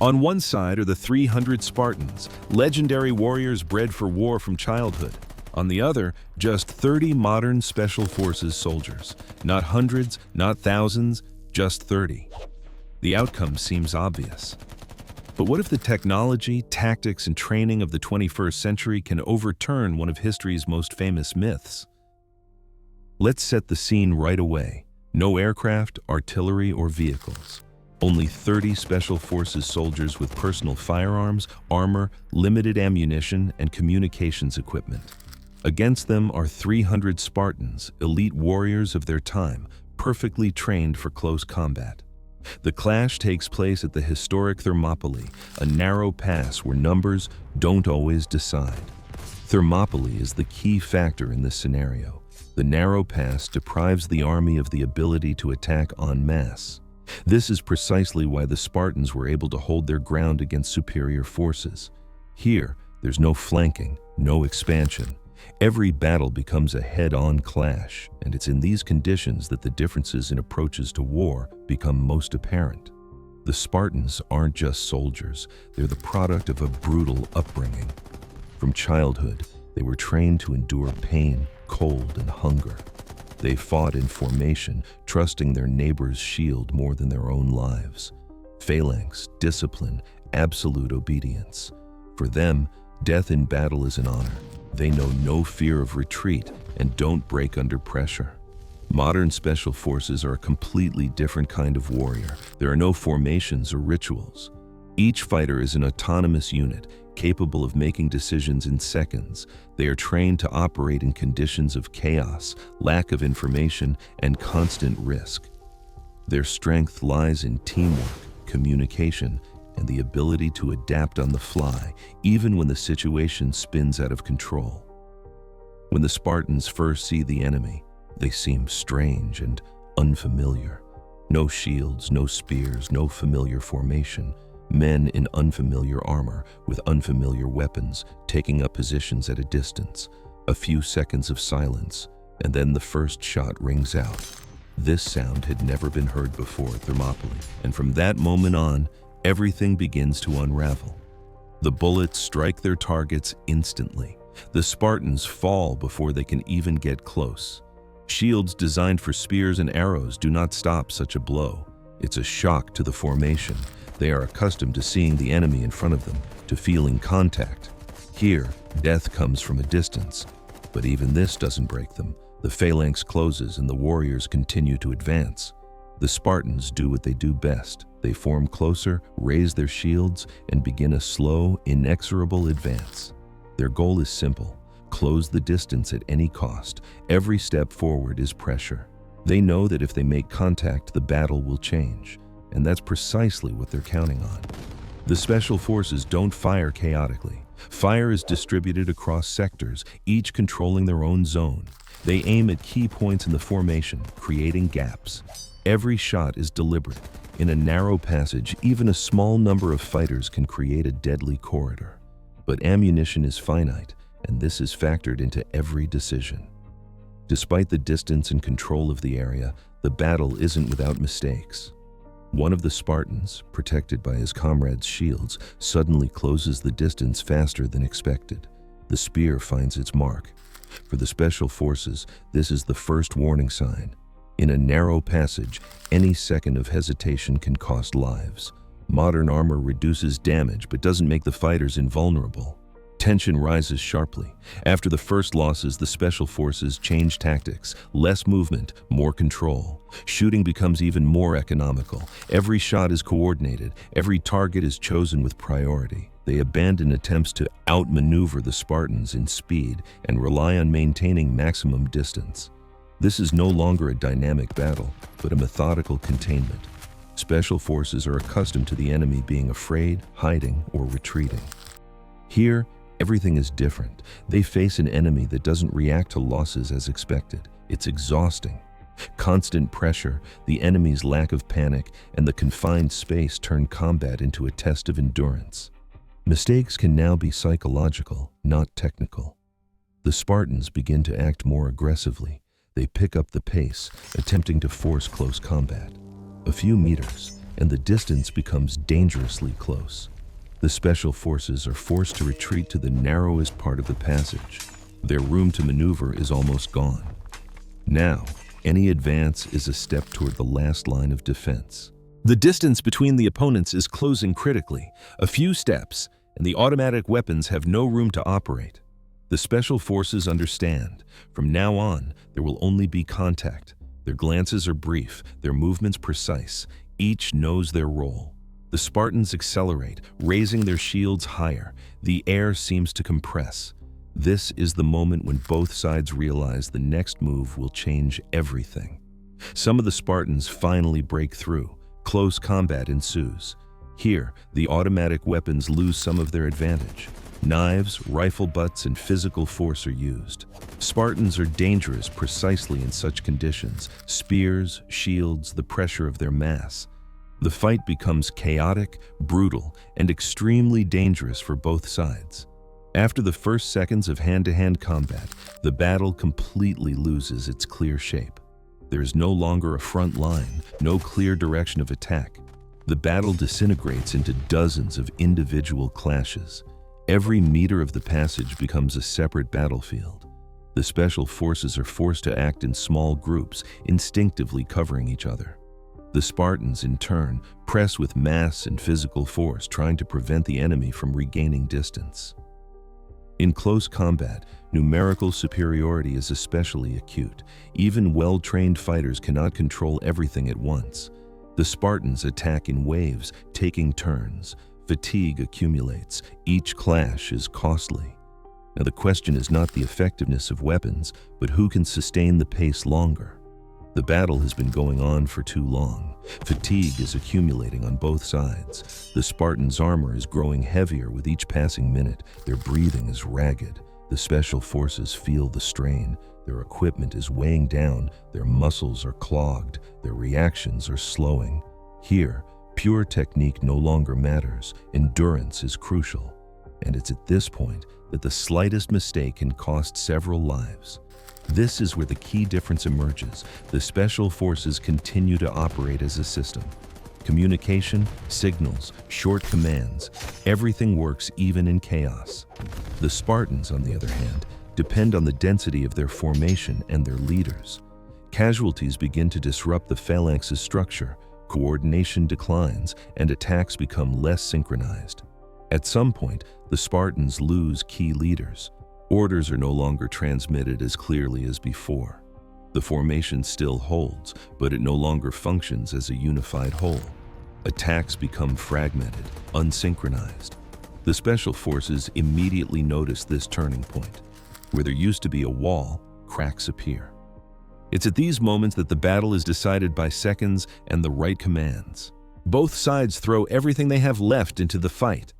On one side are the 300 Spartans, legendary warriors bred for war from childhood. On the other, just 30 modern special forces soldiers. Not hundreds, not thousands, just 30. The outcome seems obvious. But what if the technology, tactics, and training of the 21st century can overturn one of history's most famous myths? Let's set the scene right away. No aircraft, artillery, or vehicles. Only 30 Special Forces soldiers with personal firearms, armor, limited ammunition, and communications equipment. Against them are 300 Spartans, elite warriors of their time, perfectly trained for close combat. The clash takes place at the historic Thermopylae, a narrow pass where numbers don't always decide. Thermopylae is the key factor in this scenario. The narrow pass deprives the army of the ability to attack en masse. This is precisely why the Spartans were able to hold their ground against superior forces. Here, there's no flanking, no expansion. Every battle becomes a head-on clash, and it's in these conditions that the differences in approaches to war become most apparent. The Spartans aren't just soldiers, they're the product of a brutal upbringing. From childhood, they were trained to endure pain, cold, and hunger. They fought in formation, trusting their neighbor's shield more than their own lives. Phalanx, discipline, absolute obedience. For them, death in battle is an honor. They know no fear of retreat and don't break under pressure. Modern special forces are a completely different kind of warrior. There are no formations or rituals. Each fighter is an autonomous unit, capable of making decisions in seconds. They are trained to operate in conditions of chaos, lack of information, and constant risk. Their strength lies in teamwork, communication, and the ability to adapt on the fly, even when the situation spins out of control. When the Spartans first see the enemy, they seem strange and unfamiliar. No shields, no spears, no familiar formation. Men in unfamiliar armor, with unfamiliar weapons, taking up positions at a distance. A few seconds of silence, and then the first shot rings out. This sound had never been heard before at Thermopylae, and from that moment on, everything begins to unravel. The bullets strike their targets instantly. The Spartans fall before they can even get close. Shields designed for spears and arrows do not stop such a blow. It's a shock to the formation. They are accustomed to seeing the enemy in front of them, to feeling contact. Here, death comes from a distance. But even this doesn't break them. The phalanx closes and the warriors continue to advance. The Spartans do what they do best. They form closer, raise their shields, and begin a slow, inexorable advance. Their goal is simple: close the distance at any cost. Every step forward is pressure. They know that if they make contact, the battle will change. And that's precisely what they're counting on. The special forces don't fire chaotically. Fire is distributed across sectors, each controlling their own zone. They aim at key points in the formation, creating gaps. Every shot is deliberate. In a narrow passage, even a small number of fighters can create a deadly corridor. But ammunition is finite, and this is factored into every decision. Despite the distance and control of the area, the battle isn't without mistakes. One of the Spartans, protected by his comrades' shields, suddenly closes the distance faster than expected. The spear finds its mark. For the special forces, this is the first warning sign. In a narrow passage, any second of hesitation can cost lives. Modern armor reduces damage but doesn't make the fighters invulnerable. Tension rises sharply. After the first losses, the special forces change tactics. Less movement, more control. Shooting becomes even more economical. Every shot is coordinated. Every target is chosen with priority. They abandon attempts to outmaneuver the Spartans in speed and rely on maintaining maximum distance. This is no longer a dynamic battle, but a methodical containment. Special forces are accustomed to the enemy being afraid, hiding, or retreating. Here, everything is different. They face an enemy that doesn't react to losses as expected. It's exhausting. Constant pressure, the enemy's lack of panic, and the confined space turn combat into a test of endurance. Mistakes can now be psychological, not technical. The Spartans begin to act more aggressively. They pick up the pace, attempting to force close combat. A few meters, and the distance becomes dangerously close. The special forces are forced to retreat to the narrowest part of the passage. Their room to maneuver is almost gone. Now, any advance is a step toward the last line of defense. The distance between the opponents is closing critically. A few steps, and the automatic weapons have no room to operate. The special forces understand. From now on, there will only be contact. Their glances are brief, their movements precise. Each knows their role. The Spartans accelerate, raising their shields higher. The air seems to compress. This is the moment when both sides realize the next move will change everything. Some of the Spartans finally break through. Close combat ensues. Here, the automatic weapons lose some of their advantage. Knives, rifle butts, and physical force are used. Spartans are dangerous precisely in such conditions. Spears, shields, the pressure of their mass. The fight becomes chaotic, brutal, and extremely dangerous for both sides. After the first seconds of hand-to-hand combat, the battle completely loses its clear shape. There is no longer a front line, no clear direction of attack. The battle disintegrates into dozens of individual clashes. Every meter of the passage becomes a separate battlefield. The special forces are forced to act in small groups, instinctively covering each other. The Spartans, in turn, press with mass and physical force, trying to prevent the enemy from regaining distance. In close combat, numerical superiority is especially acute. Even well-trained fighters cannot control everything at once. The Spartans attack in waves, taking turns. Fatigue accumulates. Each clash is costly. Now, the question is not the effectiveness of weapons, but who can sustain the pace longer. The battle has been going on for too long. Fatigue is accumulating on both sides. The Spartans' armor is growing heavier with each passing minute. Their breathing is ragged. The special forces feel the strain. Their equipment is weighing down. Their muscles are clogged. Their reactions are slowing. Here, pure technique no longer matters. Endurance is crucial. And it's at this point that the slightest mistake can cost several lives. This is where the key difference emerges. The special forces continue to operate as a system. Communication, signals, short commands, everything works even in chaos. The Spartans, on the other hand, depend on the density of their formation and their leaders. Casualties begin to disrupt the phalanx's structure, coordination declines, and attacks become less synchronized. At some point, the Spartans lose key leaders. Orders are no longer transmitted as clearly as before. The formation still holds, but it no longer functions as a unified whole. Attacks become fragmented, unsynchronized. The special forces immediately notice this turning point. Where there used to be a wall, cracks appear. It's at these moments that the battle is decided by seconds and the right commands. Both sides throw everything they have left into the fight.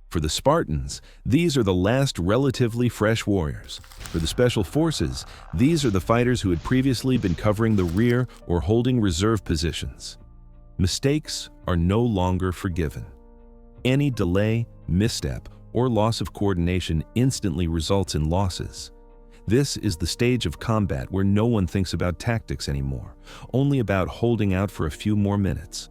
For the Spartans, these are the last relatively fresh warriors. For the special forces, these are the fighters who had previously been covering the rear or holding reserve positions. Mistakes are no longer forgiven. Any delay, misstep, or loss of coordination instantly results in losses. This is the stage of combat where no one thinks about tactics anymore, only about holding out for a few more minutes.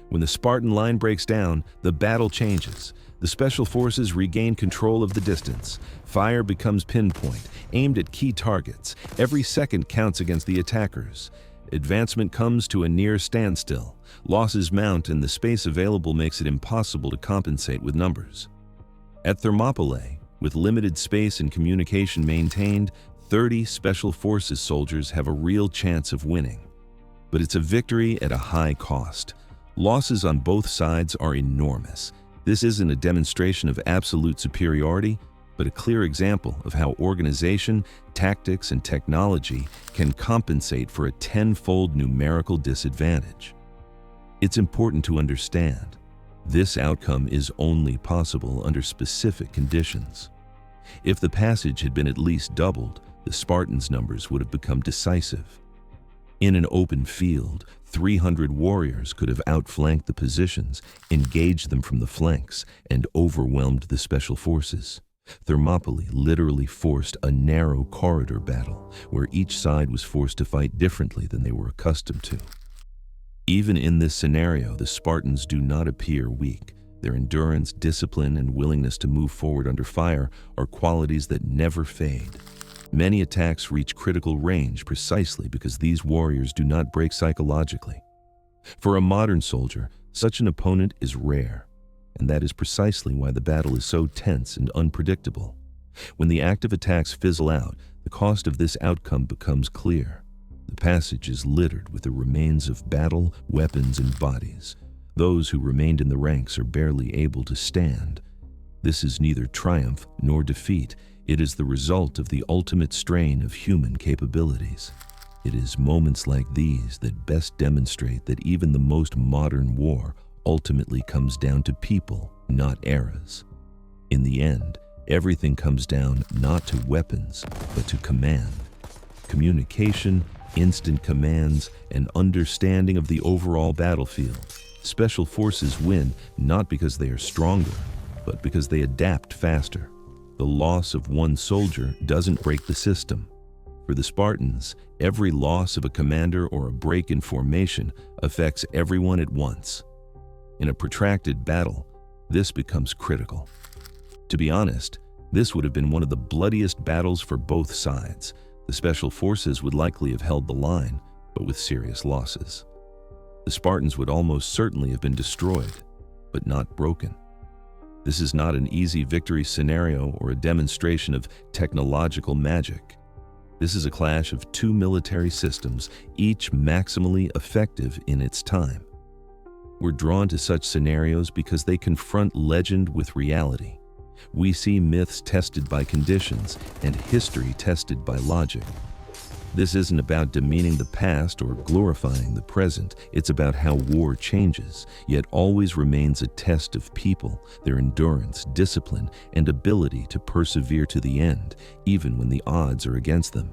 When the Spartan line breaks down, the battle changes. The special forces regain control of the distance. Fire becomes pinpoint, aimed at key targets. Every second counts against the attackers. Advancement comes to a near standstill. Losses mount, and the space available makes it impossible to compensate with numbers. At Thermopylae, with limited space and communication maintained, 30 special forces soldiers have a real chance of winning. But it's a victory at a high cost. Losses on both sides are enormous. This isn't a demonstration of absolute superiority, but a clear example of how organization, tactics, and technology can compensate for a tenfold numerical disadvantage. It's important to understand, this outcome is only possible under specific conditions. If the passage had been at least doubled, the Spartans' numbers would have become decisive. In an open field, 300 warriors could have outflanked the positions, engaged them from the flanks, and overwhelmed the special forces. Thermopylae literally forced a narrow corridor battle, where each side was forced to fight differently than they were accustomed to. Even in this scenario, the Spartans do not appear weak. Their endurance, discipline, and willingness to move forward under fire are qualities that never fade. Many attacks reach critical range precisely because these warriors do not break psychologically. For a modern soldier, such an opponent is rare, and that is precisely why the battle is so tense and unpredictable. When the active attacks fizzle out, the cost of this outcome becomes clear. The passage is littered with the remains of battle, weapons, and bodies. Those who remained in the ranks are barely able to stand. This is neither triumph nor defeat. It is the result of the ultimate strain of human capabilities. It is moments like these that best demonstrate that even the most modern war ultimately comes down to people, not eras. In the end, everything comes down not to weapons, but to command. Communication, instant commands, and understanding of the overall battlefield. Special forces win not because they are stronger, but because they adapt faster. The loss of one soldier doesn't break the system. For the Spartans, every loss of a commander or a break in formation affects everyone at once. In a protracted battle, this becomes critical. To be honest, this would have been one of the bloodiest battles for both sides. The special forces would likely have held the line, but with serious losses. The Spartans would almost certainly have been destroyed, but not broken. This is not an easy victory scenario or a demonstration of technological magic. This is a clash of two military systems, each maximally effective in its time. We're drawn to such scenarios because they confront legend with reality. We see myths tested by conditions and history tested by logic. This isn't about demeaning the past or glorifying the present. It's about how war changes, yet always remains a test of people, their endurance, discipline, and ability to persevere to the end, even when the odds are against them.